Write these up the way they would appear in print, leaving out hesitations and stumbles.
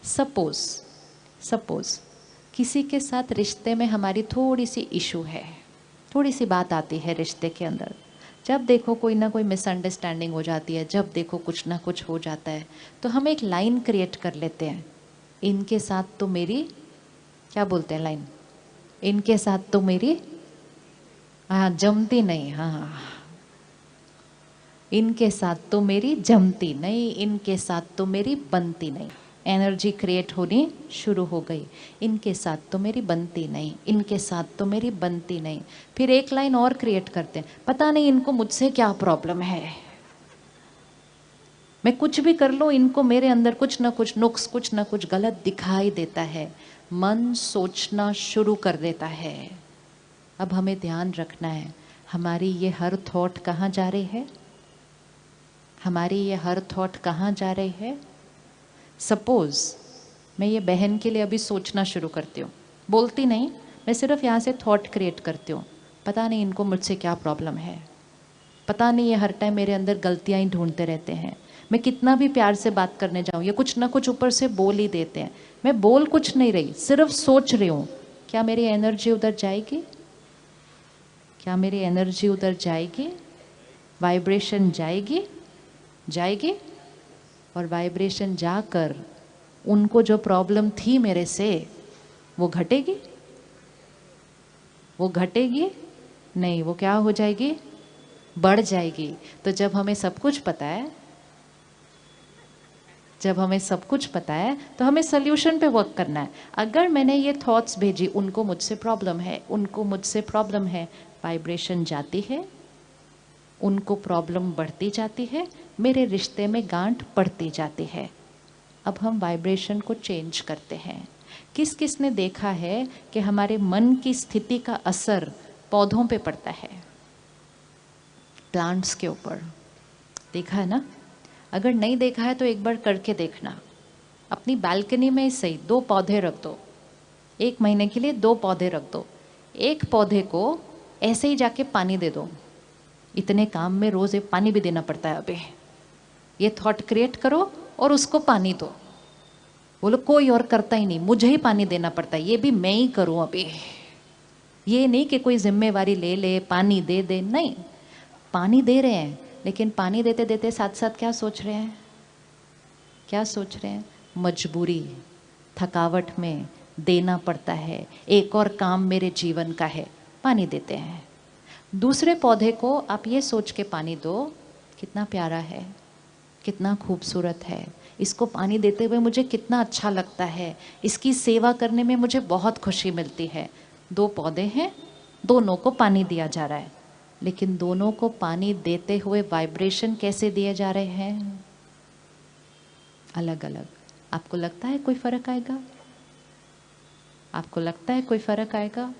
Suppose suppose किसी के साथ रिश्ते में हमारी थोड़ी सी इशू है, थोड़ी सी बात आती है रिश्ते के अंदर, जब देखो कोई ना कोई मिसअंडरस्टैंडिंग हो जाती है, जब देखो कुछ ना कुछ हो जाता है, तो हम एक लाइन क्रिएट कर लेते हैं, इनके साथ तो मेरी, क्या बोलते हैं लाइन, इनके साथ तो मेरी हाँ जमती नहीं, हाँ इनके साथ तो मेरी जमती नहीं, इनके साथ तो मेरी बनती नहीं। एनर्जी क्रिएट होनी शुरू हो गई, इनके साथ तो मेरी बनती नहीं, इनके साथ तो मेरी बनती नहीं। फिर एक लाइन और क्रिएट करते हैं, पता नहीं इनको मुझसे क्या प्रॉब्लम है, मैं कुछ भी कर लूँ इनको मेरे अंदर कुछ ना कुछ नुक्स, कुछ ना कुछ गलत दिखाई देता है। मन सोचना शुरू कर देता है। अब हमें ध्यान रखना है, हमारी ये हर थॉट कहाँ जा रही है, हमारी ये हर थॉट कहाँ जा रही है। सपोज मैं ये बहन के लिए अभी सोचना शुरू करती हूँ, बोलती नहीं, मैं सिर्फ यहाँ से थॉट क्रिएट करती हूँ, पता नहीं इनको मुझसे क्या प्रॉब्लम है, पता नहीं ये हर टाइम मेरे अंदर गलतियाँ ही ढूंढते रहते हैं, मैं कितना भी प्यार से बात करने जाऊँ ये कुछ ना कुछ ऊपर से बोल ही देते हैं। मैं बोल कुछ नहीं रही, सिर्फ सोच रही हूँ, क्या मेरी एनर्जी उधर जाएगी, क्या मेरी एनर्जी उधर जाएगी, वाइब्रेशन जाएगी, जाएगी, और वाइब्रेशन जाकर उनको जो प्रॉब्लम थी मेरे से वो घटेगी, वो घटेगी नहीं, वो क्या हो जाएगी, बढ़ जाएगी। तो जब हमें सब कुछ पता है, जब हमें सब कुछ पता है तो हमें सोल्यूशन पे वर्क करना है। अगर मैंने ये थॉट्स भेजी, उनको मुझसे प्रॉब्लम है, उनको मुझसे प्रॉब्लम है, वाइब्रेशन जाती है, उनको प्रॉब्लम बढ़ती जाती है, मेरे रिश्ते में गांठ पड़ती जाती है। अब हम वाइब्रेशन को चेंज करते हैं। किस किस ने देखा है कि हमारे मन की स्थिति का असर पौधों पे पड़ता है, प्लांट्स के ऊपर, देखा है ना। अगर नहीं देखा है तो एक बार करके देखना, अपनी बालकनी में ही सही 2 पौधे रख दो, 1 महीने के लिए 2 पौधे रख दो, एक पौधे को ऐसे ही जाके पानी दे दो, इतने काम में रोज एक पानी भी देना पड़ता है। अबे ये थॉट क्रिएट करो और उसको पानी दो, बोलो कोई और करता ही नहीं, मुझे ही पानी देना पड़ता है, ये भी मैं ही करूं अभी। ये नहीं कि कोई जिम्मेवारी ले ले पानी दे दे, नहीं, पानी दे रहे हैं, लेकिन पानी देते देते साथ साथ क्या सोच रहे हैं, क्या सोच रहे हैं, मजबूरी, थकावट में देना पड़ता है, एक और काम मेरे जीवन का है, पानी देते हैं। दूसरे पौधे को आप ये सोच के पानी दो, कितना प्यारा है, कितना खूबसूरत है, इसको पानी देते हुए मुझे कितना अच्छा लगता है, इसकी सेवा करने में मुझे बहुत खुशी मिलती है। 2 पौधे हैं, दोनों को पानी दिया जा रहा है, लेकिन दोनों को पानी देते हुए वाइब्रेशन कैसे दिए जा रहे हैं, अलग अलग। आपको लगता है कोई फर्क आएगा, आपको लगता है कोई फर्क आएगा,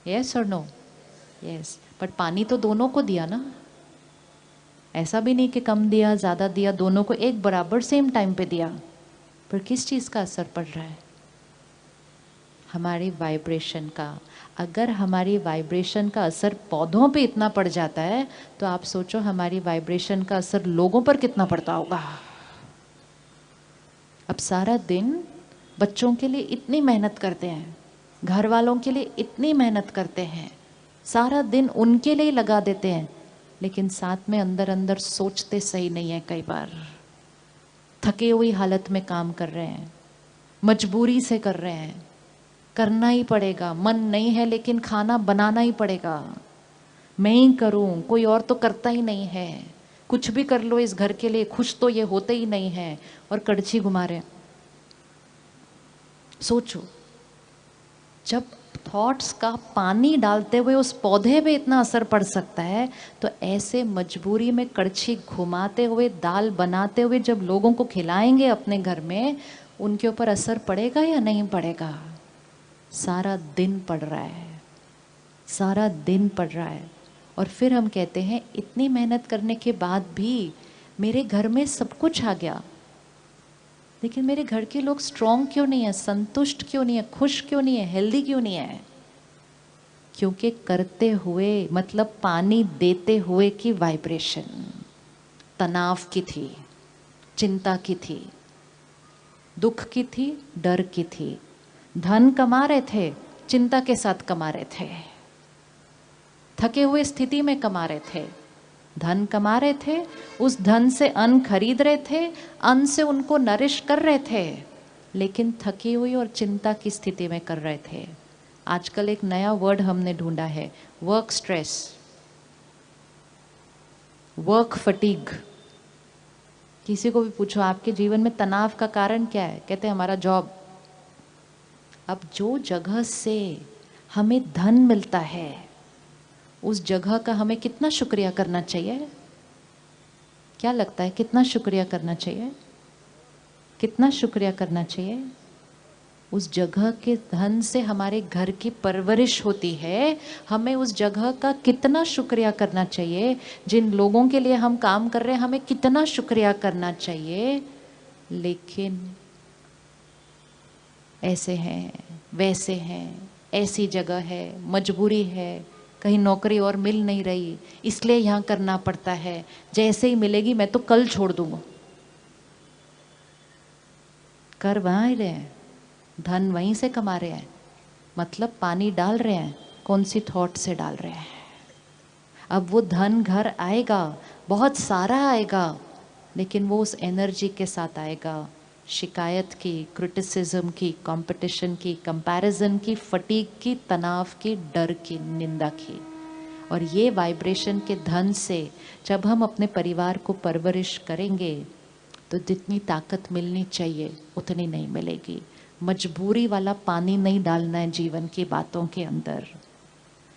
यस और नो, यस। बट पानी तो दोनों को दिया ना, ऐसा भी नहीं कि कम दिया ज़्यादा दिया, दोनों को एक बराबर सेम टाइम पे दिया। पर किस चीज़ का असर पड़ रहा है, हमारी वाइब्रेशन का। अगर हमारी वाइब्रेशन का असर पौधों पे इतना पड़ जाता है तो आप सोचो हमारी वाइब्रेशन का असर लोगों पर कितना पड़ता होगा। अब सारा दिन बच्चों के लिए इतनी मेहनत करते हैं, घर वालों के लिए इतनी मेहनत करते हैं, सारा दिन उनके लिए लगा देते हैं, लेकिन साथ में अंदर अंदर सोचते सही नहीं है, कई बार थके हुई हालत में काम कर रहे हैं, मजबूरी से कर रहे हैं, करना ही पड़ेगा, मन नहीं है लेकिन खाना बनाना ही पड़ेगा, मैं ही करूं, कोई और तो करता ही नहीं है, कुछ भी कर लो इस घर के लिए, खुश तो ये होते ही नहीं है, और कड़छी घुमा रहे। सोचो, जब थॉट्स का पानी डालते हुए उस पौधे पे इतना असर पड़ सकता है, तो ऐसे मजबूरी में कड़छी घुमाते हुए दाल बनाते हुए जब लोगों को खिलाएंगे अपने घर में, उनके ऊपर असर पड़ेगा या नहीं पड़ेगा। सारा दिन पड़ रहा है, सारा दिन पड़ रहा है। और फिर हम कहते हैं इतनी मेहनत करने के बाद भी मेरे घर में सब कुछ आ गया, लेकिन मेरे घर के लोग स्ट्रांग क्यों नहीं है, संतुष्ट क्यों नहीं है, खुश क्यों नहीं है, हेल्दी क्यों नहीं है। क्योंकि करते हुए मतलब पानी देते हुए की वाइब्रेशन तनाव की थी, चिंता की थी, दुख की थी, डर की थी। धन कमा रहे थे, चिंता के साथ कमा रहे थे, थके हुए स्थिति में कमा रहे थे। धन कमा रहे थे, उस धन से अन्न खरीद रहे थे, अन्न से उनको नरिश कर रहे थे, लेकिन थकी हुई और चिंता की स्थिति में कर रहे थे। आजकल एक नया वर्ड हमने ढूंढा है, वर्क स्ट्रेस, वर्क फटीग। किसी को भी पूछो आपके जीवन में तनाव का कारण क्या है, कहते हैं हमारा जॉब। अब जो जगह से हमें धन मिलता है, उस जगह का हमें कितना शुक्रिया करना चाहिए? क्या लगता है कितना शुक्रिया करना चाहिए? कितना शुक्रिया करना चाहिए? उस जगह के धन से हमारे घर की परवरिश होती है, हमें उस जगह का कितना शुक्रिया करना चाहिए? जिन लोगों के लिए हम काम कर रहे हैं, हमें कितना शुक्रिया करना चाहिए? लेकिन ऐसे हैं, वैसे हैं, ऐसी जगह है, मजबूरी है, कहीं नौकरी और मिल नहीं रही, इसलिए यहाँ करना पड़ता है, जैसे ही मिलेगी मैं तो कल छोड़ दूंगा। कर वहाँ ही रहे हैं, धन वहीं से कमा रहे हैं, मतलब पानी डाल रहे हैं, कौन सी थॉट से डाल रहे हैं। अब वो धन घर आएगा, बहुत सारा आएगा, लेकिन वो उस एनर्जी के साथ आएगा, शिकायत की, क्रिटिसिज्म की, कंपटीशन की, कंपैरिजन की, फटीग की, तनाव की, डर की, निंदा की। और ये वाइब्रेशन के धन से जब हम अपने परिवार को परवरिश करेंगे तो जितनी ताकत मिलनी चाहिए उतनी नहीं मिलेगी। मजबूरी वाला पानी नहीं डालना है जीवन की बातों के अंदर।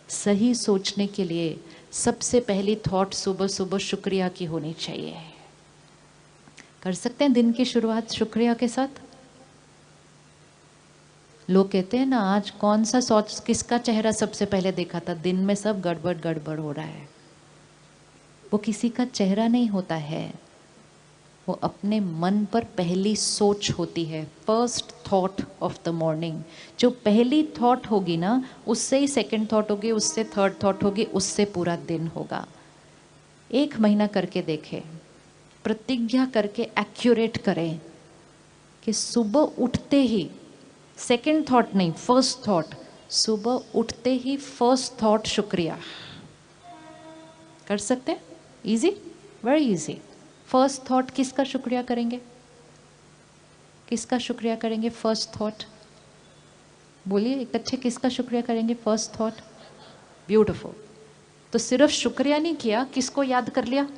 सही सोचने के लिए सबसे पहली थॉट सुबह सुबह शुक्रिया की होनी चाहिए। कर सकते हैं दिन की शुरुआत शुक्रिया के साथ? लोग कहते हैं ना, आज कौन सा सोच, किसका चेहरा सबसे पहले देखा था? दिन में सब गड़बड़ गड़बड़ हो रहा है। वो किसी का चेहरा नहीं होता है, वो अपने मन पर पहली सोच होती है, first thought of the morning. जो पहली थॉट होगी ना, उससे ही सेकंड थॉट होगी, उससे थर्ड थॉट होगी, उससे पूरा दिन होगा। 1 महीना करके देखें, प्रतिज्ञा करके एक्यूरेट करें कि सुबह उठते ही, सेकंड थॉट नहीं, फर्स्ट थॉट, सुबह उठते ही फर्स्ट थॉट शुक्रिया। कर सकते हैं? Easy, very easy. First thought किसका शुक्रिया करेंगे? किसका शुक्रिया करेंगे? फर्स्ट थॉट बोलिए एक अच्छे, किसका शुक्रिया करेंगे? First thought. ब्यूटिफुल। तो सिर्फ शुक्रिया नहीं किया, किसको याद कर लिया?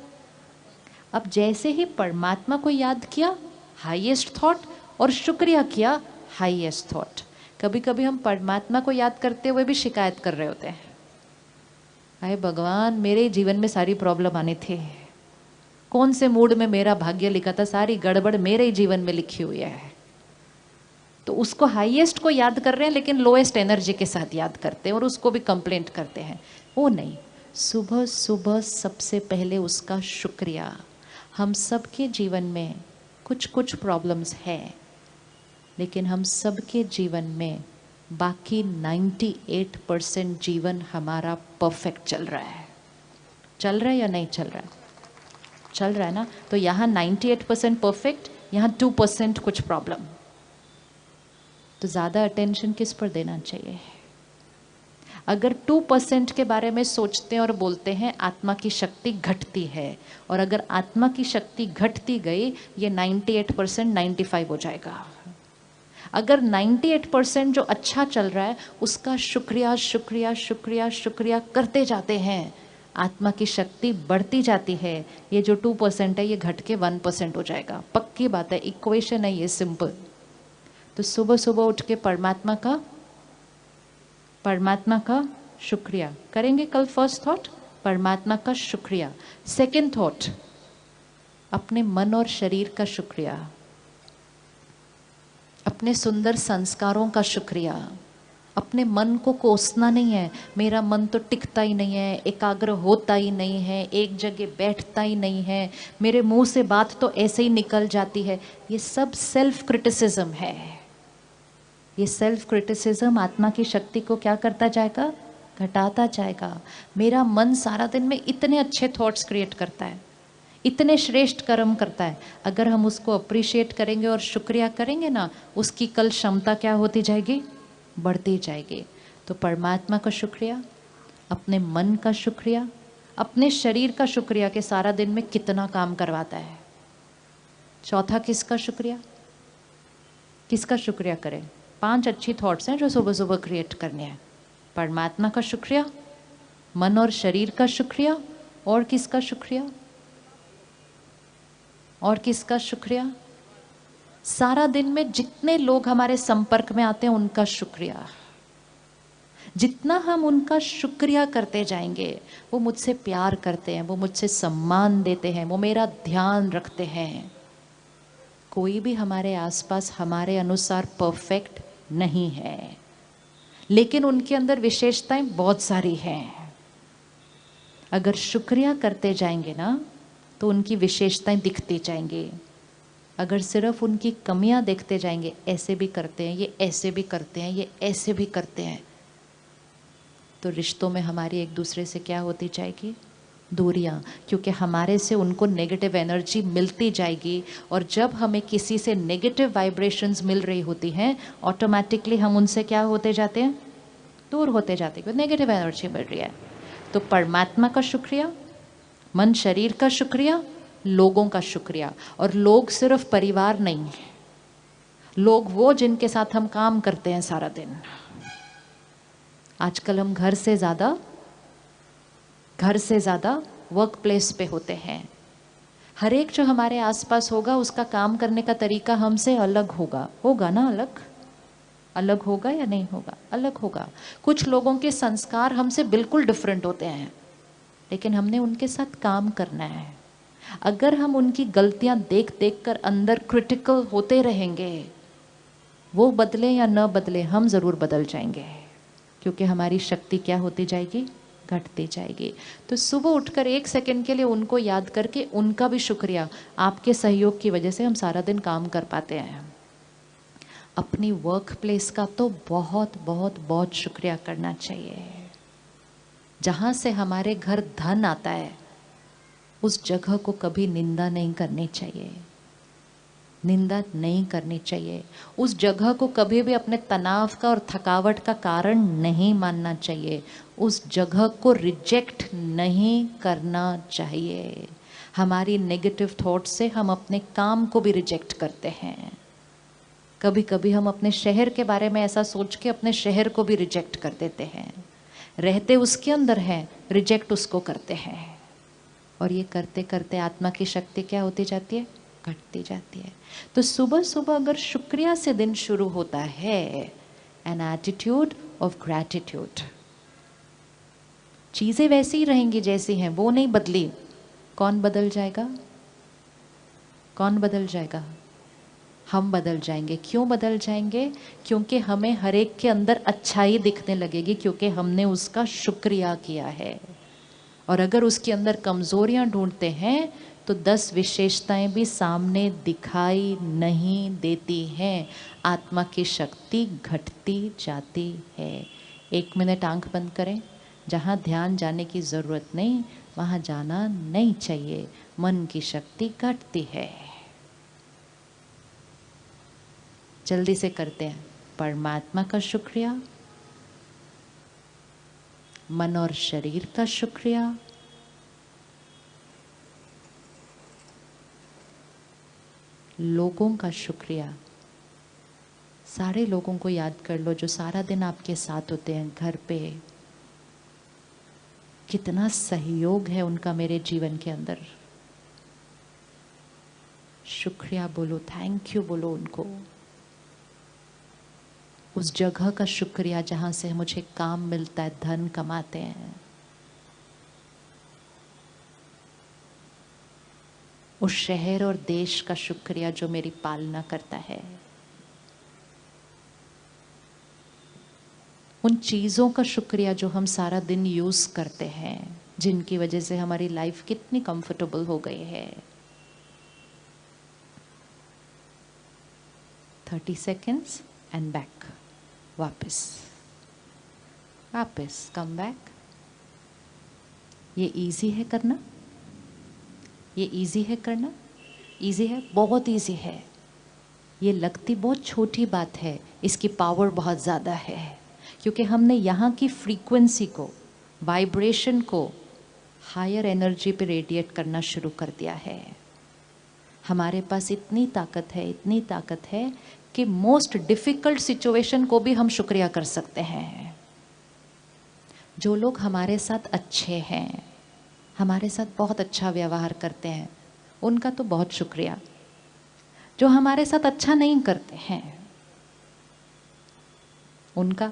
अब जैसे ही परमात्मा को याद किया, हाईएस्ट थॉट, और शुक्रिया किया, हाईएस्ट थॉट। कभी कभी हम परमात्मा को याद करते हुए भी शिकायत कर रहे होते हैं, अरे भगवान मेरे जीवन में सारी प्रॉब्लम आनी थी, कौन से मूड में मेरा भाग्य लिखा था, सारी गड़बड़ मेरे ही जीवन में लिखी हुई है। तो उसको हाईएस्ट को याद कर रहे हैं, लेकिन लोएस्ट एनर्जी के साथ याद करते हैं और उसको भी कंप्लेंट करते हैं। वो नहीं, सुबह सुबह सबसे पहले उसका शुक्रिया। हम सबके जीवन में कुछ कुछ प्रॉब्लम्स हैं, लेकिन हम सबके जीवन में बाकी 98% जीवन हमारा परफेक्ट चल रहा है। चल रहा है या नहीं चल रहा है? चल रहा है ना। तो यहाँ 98% परफेक्ट, यहाँ 2% कुछ प्रॉब्लम। तो ज़्यादा अटेंशन किस पर देना चाहिए? अगर 2% के बारे में सोचते हैं और बोलते हैं आत्मा की शक्ति घटती है, और अगर आत्मा की शक्ति घटती गई, ये 98% 95 हो जाएगा। अगर 98% जो अच्छा चल रहा है उसका शुक्रिया शुक्रिया शुक्रिया शुक्रिया करते जाते हैं, आत्मा की शक्ति बढ़ती जाती है। ये जो 2% है ये घट के 1% हो जाएगा। पक्की बात है, इक्वेशन है ये, सिंपल। तो सुबह सुबह उठ के परमात्मा का शुक्रिया करेंगे। कल फर्स्ट थॉट परमात्मा का शुक्रिया, सेकंड थॉट अपने मन और शरीर का शुक्रिया, अपने सुंदर संस्कारों का शुक्रिया। अपने मन को कोसना नहीं है, मेरा मन तो टिकता ही नहीं है, एकाग्र होता ही नहीं है, एक जगह बैठता ही नहीं है, मेरे मुंह से बात तो ऐसे ही निकल जाती है। ये सब सेल्फ क्रिटिसिज्म है। ये सेल्फ क्रिटिसिज्म आत्मा की शक्ति को क्या करता जाएगा? घटाता जाएगा। मेरा मन सारा दिन में इतने अच्छे थॉट्स क्रिएट करता है, इतने श्रेष्ठ कर्म करता है, अगर हम उसको अप्रिशिएट करेंगे और शुक्रिया करेंगे ना, उसकी कल क्षमता क्या होती जाएगी, बढ़ती जाएगी। तो परमात्मा का शुक्रिया, अपने मन का शुक्रिया, अपने शरीर का शुक्रिया कि सारा दिन में कितना काम करवाता है। चौथा किसका शुक्रिया, किसका शुक्रिया करें? 5 अच्छी थॉट्स हैं जो सुबह सुबह क्रिएट करने हैं। परमात्मा का शुक्रिया, मन और शरीर का शुक्रिया, और किसका शुक्रिया, और किसका शुक्रिया? सारा दिन में जितने लोग हमारे संपर्क में आते हैं उनका शुक्रिया। जितना हम उनका शुक्रिया करते जाएंगे, वो मुझसे प्यार करते हैं, वो मुझसे सम्मान देते हैं, वो मेरा ध्यान रखते हैं। कोई भी हमारे आसपास हमारे अनुसार परफेक्ट नहीं है, लेकिन उनके अंदर विशेषताएं बहुत सारी हैं। अगर शुक्रिया करते जाएंगे ना, तो उनकी विशेषताएं दिखती जाएंगी। अगर सिर्फ उनकी कमियां देखते जाएंगे, ऐसे भी करते हैं, ये ऐसे भी करते हैं, ये ऐसे भी करते हैं, तो रिश्तों में हमारी एक दूसरे से क्या होती जाएगी, दूरियां। क्योंकि हमारे से उनको नेगेटिव एनर्जी मिलती जाएगी, और जब हमें किसी से नेगेटिव वाइब्रेशंस मिल रही होती हैं, ऑटोमेटिकली हम उनसे क्या होते जाते हैं, दूर होते जाते हैं, क्योंकि नेगेटिव एनर्जी मिल रही है। तो परमात्मा का शुक्रिया, मन शरीर का शुक्रिया, लोगों का शुक्रिया। और लोग सिर्फ परिवार नहीं, लोग वो जिनके साथ हम काम करते हैं सारा दिन। आजकल हम घर से ज़्यादा वर्क प्लेस पे होते हैं। हर एक जो हमारे आसपास होगा, उसका काम करने का तरीका हमसे अलग होगा ना, अलग होगा या नहीं होगा, अलग होगा। कुछ लोगों के संस्कार हमसे बिल्कुल डिफरेंट होते हैं, लेकिन हमने उनके साथ काम करना है। अगर हम उनकी गलतियां देख देख कर अंदर क्रिटिकल होते रहेंगे, वो बदले या न बदले, हम ज़रूर बदल जाएंगे, क्योंकि हमारी शक्ति क्या होती जाएगी, घटती जाएगी। तो सुबह उठकर 1 सेकंड के लिए उनको याद करके उनका भी शुक्रिया, आपके सहयोग की वजह से हम सारा दिन काम कर पाते हैं। अपनी वर्क प्लेस का तो बहुत बहुत बहुत शुक्रिया करना चाहिए। जहाँ से हमारे घर धन आता है, उस जगह को कभी निंदा नहीं करनी चाहिए, निंदा नहीं करनी चाहिए। उस जगह को कभी भी अपने तनाव का और थकावट का कारण नहीं मानना चाहिए। उस जगह को रिजेक्ट नहीं करना चाहिए। हमारी नेगेटिव थॉट से हम अपने काम को भी रिजेक्ट करते हैं। कभी कभी हम अपने शहर के बारे में ऐसा सोच के अपने शहर को भी रिजेक्ट कर देते हैं। रहते उसके अंदर हैं, रिजेक्ट उसको करते हैं, और ये करते करते आत्मा की शक्ति क्या होती जाती है, घटती जाती है। तो सुबह सुबह अगर शुक्रिया से दिन शुरू होता है, एन एटीट्यूड ऑफ ग्रैटिट्यूड, चीजें वैसी ही रहेंगी जैसी हैं, वो नहीं बदली। कौन बदल जाएगा, कौन बदल जाएगा, हम बदल जाएंगे। क्यों बदल जाएंगे? क्योंकि हमें हर एक के अंदर अच्छाई दिखने लगेगी, क्योंकि हमने उसका शुक्रिया किया है। और अगर उसके अंदर कमजोरियां ढूंढते हैं, तो 10 विशेषताएं भी सामने दिखाई नहीं देती हैं। आत्मा की शक्ति घटती जाती है। 1 मिनट आंख बंद करें। जहाँ ध्यान जाने की ज़रूरत नहीं, वहाँ जाना नहीं चाहिए। मन की शक्ति घटती है। जल्दी से करते हैं। परमात्मा का शुक्रिया, मन और शरीर का शुक्रिया, लोगों का शुक्रिया। सारे लोगों को याद कर लो जो सारा दिन आपके साथ होते हैं घर पे। कितना सहयोग है उनका मेरे जीवन के अंदर। शुक्रिया बोलो, थैंक यू बोलो उनको। उस जगह का शुक्रिया जहाँ से मुझे काम मिलता है, धन कमाते हैं। उस शहर और देश का शुक्रिया जो मेरी पालना करता है। उन चीज़ों का शुक्रिया जो हम सारा दिन यूज़ करते हैं, जिनकी वजह से हमारी लाइफ कितनी कंफर्टेबल हो गई है। 30 सेकेंड्स एंड बैक। वापस कम बैक। ये इजी है करना। ये इजी है करना? इजी है, बहुत इजी है। ये लगती बहुत छोटी बात है, इसकी पावर बहुत ज़्यादा है, क्योंकि हमने यहाँ की फ्रीक्वेंसी को, वाइब्रेशन को हायर एनर्जी पे रेडिएट करना शुरू कर दिया है। हमारे पास इतनी ताकत है, इतनी ताकत है कि मोस्ट डिफ़िकल्ट सिचुएशन को भी हम शुक्रिया कर सकते हैं। जो लोग हमारे साथ अच्छे हैं, हमारे साथ बहुत अच्छा व्यवहार करते हैं, उनका तो बहुत शुक्रिया। जो हमारे साथ अच्छा नहीं करते हैं, उनका,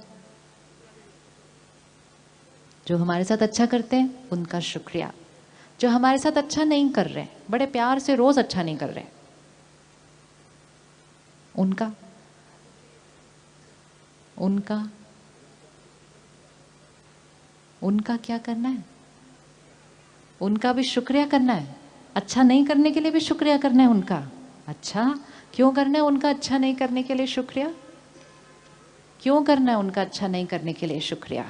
जो हमारे साथ अच्छा करते हैं उनका शुक्रिया। जो हमारे साथ अच्छा नहीं कर रहे, बड़े प्यार से रोज अच्छा नहीं कर रहे, उनका उनका उनका क्या करना है? उनका भी शुक्रिया करना है। अच्छा नहीं करने के लिए भी शुक्रिया करना है उनका। अच्छा, क्यों करना है उनका अच्छा नहीं करने के लिए शुक्रिया? क्यों करना है उनका अच्छा नहीं करने के लिए शुक्रिया?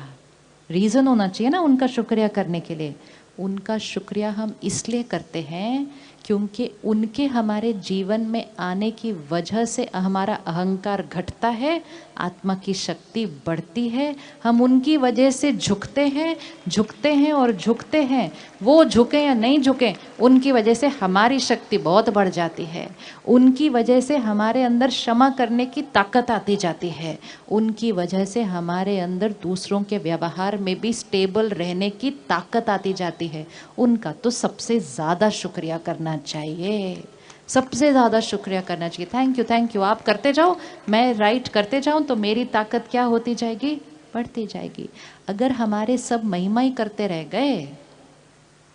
रीज़न होना चाहिए ना उनका शुक्रिया करने के लिए। उनका शुक्रिया हम इसलिए करते हैं क्योंकि उनके हमारे जीवन में आने की वजह से हमारा अहंकार घटता है, आत्मा की शक्ति बढ़ती है। हम उनकी वजह से झुकते हैं और झुकते हैं। वो झुके या नहीं झुके, उनकी वजह से हमारी शक्ति बहुत बढ़ जाती है। उनकी वजह से हमारे अंदर क्षमा करने की ताकत आती जाती है। उनकी वजह से हमारे अंदर दूसरों के व्यवहार में भी स्टेबल रहने की ताकत आती जाती है। उनका तो सबसे ज़्यादा शुक्रिया करना चाहिए, सबसे ज़्यादा शुक्रिया करना चाहिए। थैंक यू आप करते जाओ, मैं राइट करते जाऊँ तो मेरी ताकत क्या होती जाएगी? बढ़ती जाएगी। अगर हमारे सब महिमा ही करते रह गए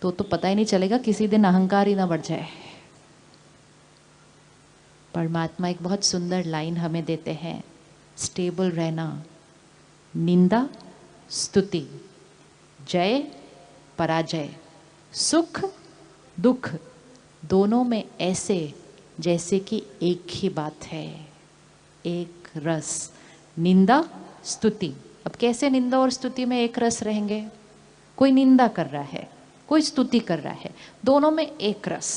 तो पता ही नहीं चलेगा, किसी दिन अहंकार ही ना बढ़ जाए। परमात्मा एक बहुत सुंदर लाइन हमें देते हैं, स्टेबल रहना, निंदा स्तुति, जय पराजय, सुख दुख, दोनों में ऐसे जैसे कि एक ही बात है, एक रस। निंदा स्तुति, अब कैसे निंदा और स्तुति में एक रस रहेंगे? कोई निंदा कर रहा है, कोई स्तुति कर रहा है, दोनों में एक रस।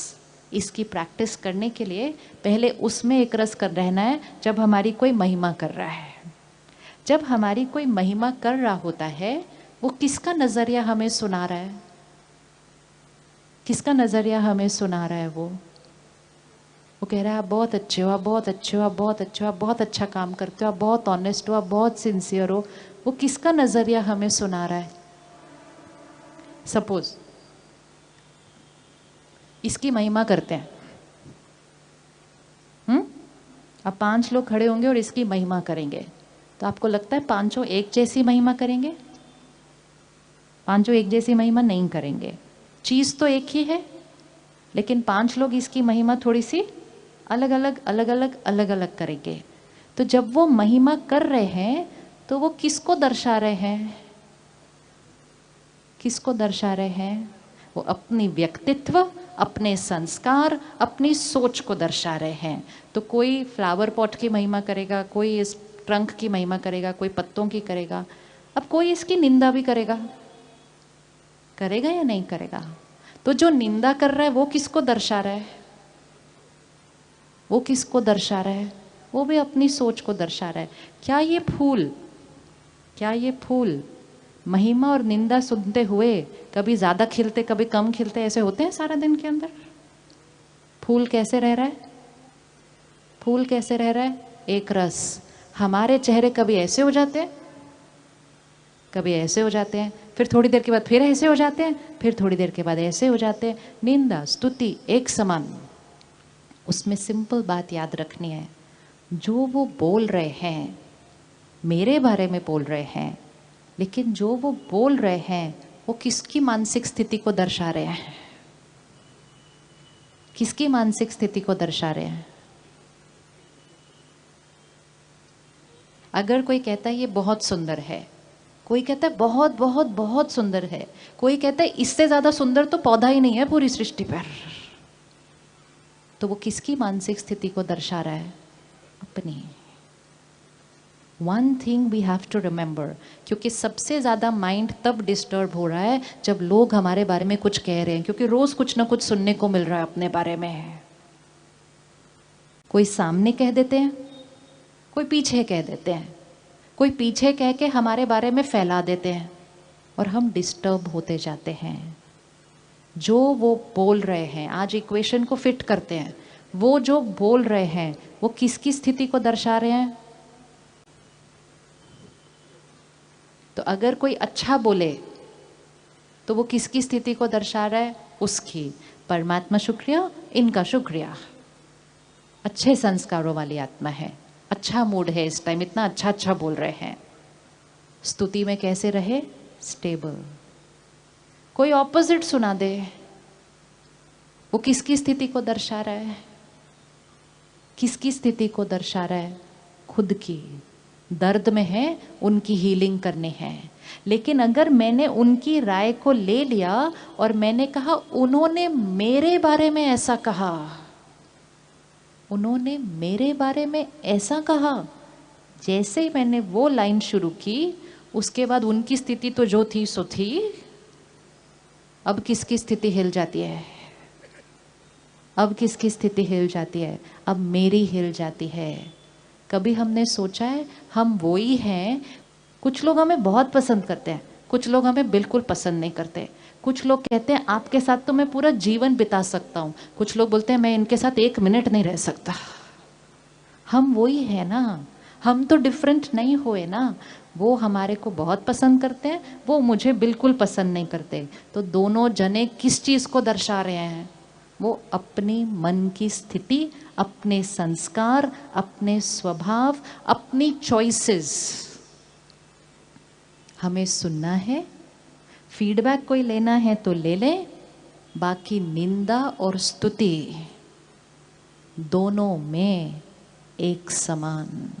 इसकी प्रैक्टिस करने के लिए पहले उसमें एक रस कर रहना है जब हमारी कोई महिमा कर रहा है। जब हमारी कोई महिमा कर रहा होता है, वो किसका नज़रिया हमें सुना रहा है? किसका नज़रिया हमें सुना रहा है? वो कह रहा है आप बहुत अच्छे हो, आप बहुत अच्छे हो, आप बहुत अच्छे हो, आप बहुत अच्छा काम करते हो, आप बहुत ऑनेस्ट हो, आप बहुत सिंसियर हो। वो किसका नज़रिया हमें सुना रहा है? सपोज इसकी महिमा करते हैं, अब 5 लोग खड़े होंगे और इसकी महिमा करेंगे, तो आपको लगता है पांचों एक जैसी महिमा करेंगे? पांचों एक जैसी महिमा नहीं करेंगे। चीज़ तो एक ही है, लेकिन 5 लोग इसकी महिमा थोड़ी सी अलग अलग करेंगे। तो जब वो महिमा कर रहे हैं तो वो किसको दर्शा रहे हैं? किसको दर्शा रहे हैं? वो अपनी व्यक्तित्व, अपने संस्कार, अपनी सोच को दर्शा रहे हैं। तो कोई फ्लावर पॉट की महिमा करेगा, कोई इस ट्रंक की महिमा करेगा, कोई पत्तों की करेगा। अब कोई इसकी निंदा भी करेगा या नहीं करेगा? तो जो निंदा कर रहा है वो किसको दर्शा रहा है? वो किसको दर्शा रहा है? वो भी अपनी सोच को दर्शा रहा है। क्या ये फूल महिमा और निंदा सुनते हुए कभी ज़्यादा खिलते कभी कम खिलते ऐसे होते हैं सारा दिन के अंदर? फूल कैसे रह रहा है? फूल कैसे रह रहा है? एक रस। हमारे चेहरे कभी ऐसे हो जाते हैं, कभी ऐसे हो जाते हैं, फिर थोड़ी देर के बाद फिर ऐसे हो जाते हैं, फिर थोड़ी देर के बाद ऐसे हो जाते हैं। निंदा स्तुति एक समान। उसमें सिंपल बात याद रखनी है, जो वो बोल रहे हैं मेरे बारे में बोल रहे हैं, लेकिन जो वो बोल रहे हैं वो किसकी मानसिक स्थिति को दर्शा रहे हैं? किसकी मानसिक स्थिति को दर्शा रहे हैं? अगर कोई कहता है ये बहुत सुंदर है, कोई कहता है बहुत बहुत बहुत सुंदर है, कोई कहता है इससे ज़्यादा सुंदर तो पौधा ही नहीं है पूरी सृष्टि पर, तो वो किसकी मानसिक स्थिति को दर्शा रहा है? अपनी। One thing we have to remember, क्योंकि सबसे ज़्यादा माइंड तब डिस्टर्ब हो रहा है जब लोग हमारे बारे में कुछ कह रहे हैं, क्योंकि रोज़ कुछ ना कुछ सुनने को मिल रहा है अपने बारे में। कोई सामने कह देते हैं, कोई पीछे कह देते हैं, कोई पीछे कह के हमारे बारे में फैला देते हैं और हम डिस्टर्ब होते जाते हैं। जो वो बोल रहे हैं, आज इक्वेशन को फिट करते हैं, वो जो बोल रहे हैं वो किसकी स्थिति को दर्शा रहे हैं? तो अगर कोई अच्छा बोले तो वो किसकी स्थिति को दर्शा रहा है? उसकी। परमात्मा शुक्रिया, इनका शुक्रिया, अच्छे संस्कारों वाली आत्मा है, अच्छा मूड है इस टाइम, इतना अच्छा अच्छा बोल रहे हैं। स्तुति में कैसे रहे? स्टेबल। कोई ऑपोजिट सुना दे, वो किसकी स्थिति को दर्शा रहा है? किसकी स्थिति को दर्शा रहा है? खुद की। दर्द में है, उनकी हीलिंग करनी है। लेकिन अगर मैंने उनकी राय को ले लिया और मैंने कहा उन्होंने मेरे बारे में ऐसा कहा, उन्होंने मेरे बारे में ऐसा कहा, जैसे ही मैंने वो लाइन शुरू की उसके बाद उनकी स्थिति तो जो थी सो थी। अब किसकी स्थिति हिल जाती है? अब किसकी स्थिति हिल जाती है? अब मेरी हिल जाती है। कभी हमने सोचा है हम वो ही हैं? कुछ लोग हमें बहुत पसंद करते हैं, कुछ लोग हमें बिल्कुल पसंद नहीं करते। कुछ लोग कहते हैं आपके साथ तो मैं पूरा जीवन बिता सकता हूँ, कुछ लोग बोलते हैं मैं इनके साथ 1 मिनट नहीं रह सकता। हम वो ही है ना, हम तो डिफरेंट नहीं हुए ना। वो हमारे को बहुत पसंद करते हैं, वो मुझे बिल्कुल पसंद नहीं करते। तो दोनों जने किस चीज़ को दर्शा रहे हैं? वो अपनी मन की स्थिति, अपने संस्कार, अपने स्वभाव, अपनी चॉइसेस। हमें सुनना है, फीडबैक कोई लेना है तो ले ले, बाकी निंदा और स्तुति दोनों में एक समान।